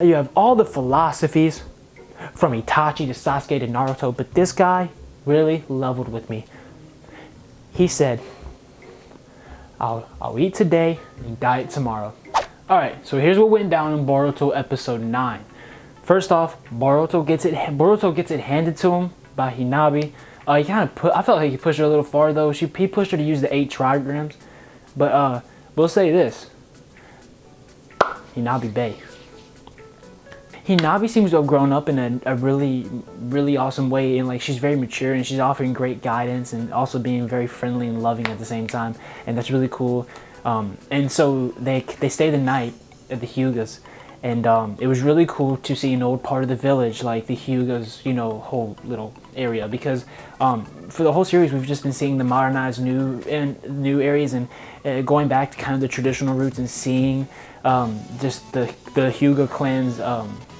You have all the philosophies from Itachi to Sasuke to Naruto, but this guy really leveled with me. He said, I'll eat today and diet tomorrow. Alright, so here's what went down in Boruto episode 9. First off, Boruto gets it handed to him by Hinabi. I felt like he pushed her a little far though. He pushed her to use the 8 trigrams. But we'll say this. Hinabi Bay. Hinabi seems to have grown up in a really awesome way, and like she's very mature and she's offering great guidance and also being very friendly and loving at the same time, and that's really cool. And so they stay the night at the Hyugas, and it was really cool to see an old part of the village, like the Hyugas, whole little area, because for the whole series we've just been seeing the modernized new areas and going back to kind of the traditional roots and seeing just the Hyuga clan's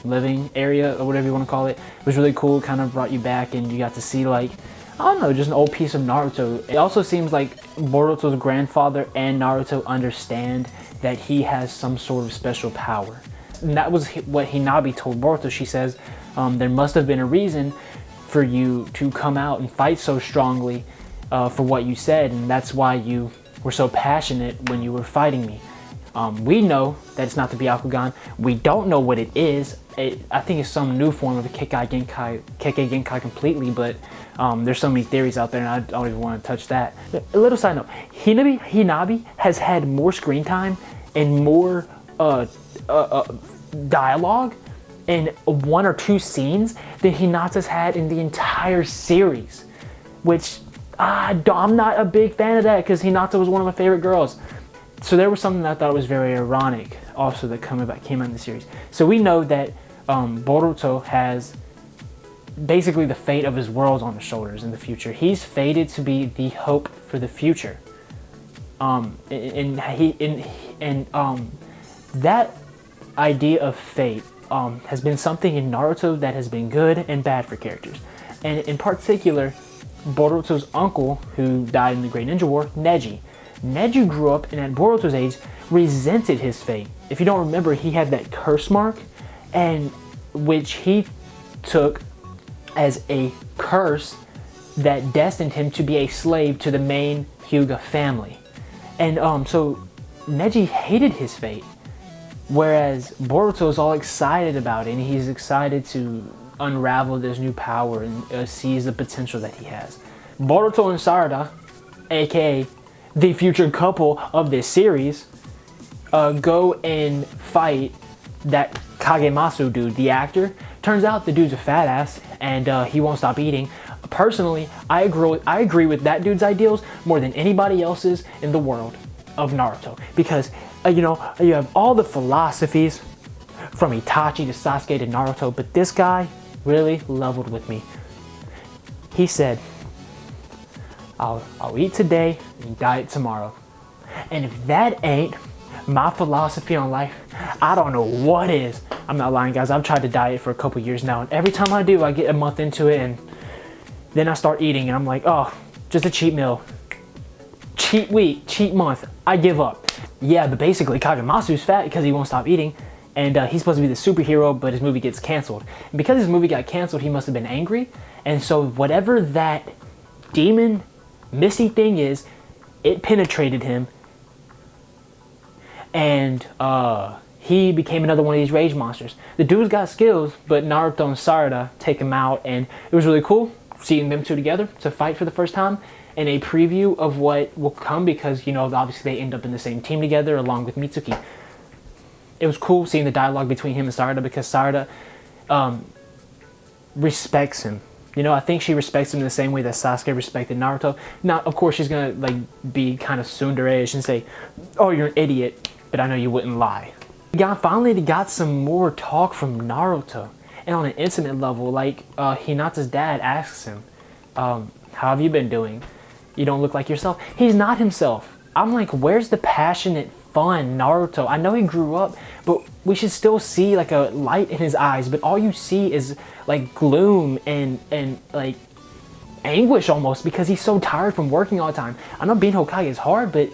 living area, or whatever you want to call it. It was really cool. Kind of brought you back and you got to see, like, I don't know, just an old piece of Naruto. It also seems like Boruto's grandfather and Naruto understand that he has some sort of special power. And that was what Hinabi told Boruto. She says, there must have been a reason for you to come out and fight so strongly for what you said, and that's why you were so passionate when you were fighting me. We know that it's not the Byakugan. We don't know what it is. I think it's some new form of the Kekkei Genkai completely, but there's so many theories out there and I don't even want to touch that. A little side note, Hinabi has had more screen time and more dialogue in 1 or 2 scenes than Hinata's had in the entire series, which I'm not a big fan of that because Hinata was one of my favorite girls. So there was something that I thought was very ironic also that came out in the series. So we know that Boruto has basically the fate of his world on his shoulders in the future. He's fated to be the hope for the future. That idea of fate has been something in Naruto that has been good and bad for characters. And in particular, Boruto's uncle, who died in the Great Ninja War, Neji grew up and at Boruto's age resented his fate. If you don't remember, he had that curse mark, and which he took as a curse that destined him to be a slave to the main Hyuga family. And so Neji hated his fate, whereas Boruto is all excited about it, and he's excited to unravel this new power and seize the potential that he has. Boruto and Sarada, aka the future couple of this series, go and fight that Kagemasu dude, the actor. Turns out the dude's a fat ass and he won't stop eating. Personally, I agree with that dude's ideals more than anybody else's in the world of Naruto, because you have all the philosophies from Itachi to Sasuke to Naruto, but this guy really leveled with me. He said, I'll eat today and diet tomorrow. And if that ain't my philosophy on life, I don't know what is. I'm not lying, guys. I've tried to diet for a couple years now, and every time I do, I get a month into it and then I start eating and I'm like, oh, just a cheat meal. Cheat week, cheat month, I give up. Yeah, but basically Kagemasu's fat because he won't stop eating, and he's supposed to be the superhero, but his movie gets canceled. And because his movie got canceled, he must have been angry, and so whatever that demon misty thing is, it penetrated him, and he became another one of these rage monsters. The dude's got skills, but Naruto and Sarada take him out, and it was really cool seeing them two together to fight for the first time, and a preview of what will come, because obviously they end up in the same team together along with Mitsuki. It was cool seeing the dialogue between him and Sarada, because Sarada respects him. I think she respects him in the same way that Sasuke respected Naruto. Now, of course, she's gonna be kind of tsundere-ish and say, "Oh, you're an idiot," but I know you wouldn't lie. Finally got some more talk from Naruto, and on an intimate level, Hinata's dad asks him, "How have you been doing? You don't look like yourself." He's not himself. I'm like, where's the passionate, fun Naruto? I know he grew up, but we should still see like a light in his eyes, but all you see is like gloom and like anguish almost, because he's so tired from working all the time. I know being Hokage is hard, but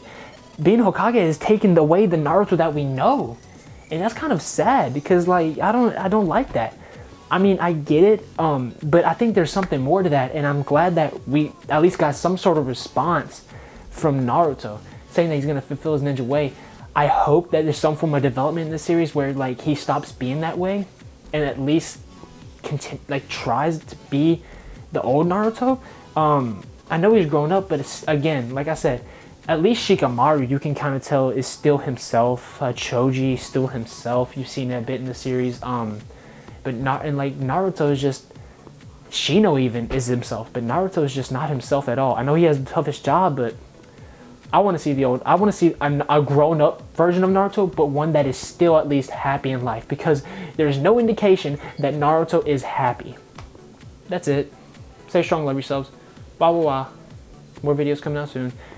being Hokage has taken away the Naruto that we know. and that's kind of sad because like I don't like that. I mean, I get it, but I think there's something more to that, and I'm glad that we at least got some sort of response from Naruto saying that he's gonna fulfill his ninja way. I hope that there's some form of development in the series where like he stops being that way, and at least tries to be the old Naruto. I know he's grown up, but it's, again, like I said, at least Shikamaru, you can kind of tell, is still himself. Choji, still himself. You've seen that a bit in the series. But not, and like Naruto is just, Shino even is himself, but Naruto is just not himself at all. I know he has the toughest job, but I want to see I want to see a grown-up version of Naruto, but one that is still at least happy in life, because there's no indication that Naruto is happy. That's it. Stay strong, love yourselves. Blah, blah, blah. More videos coming out soon.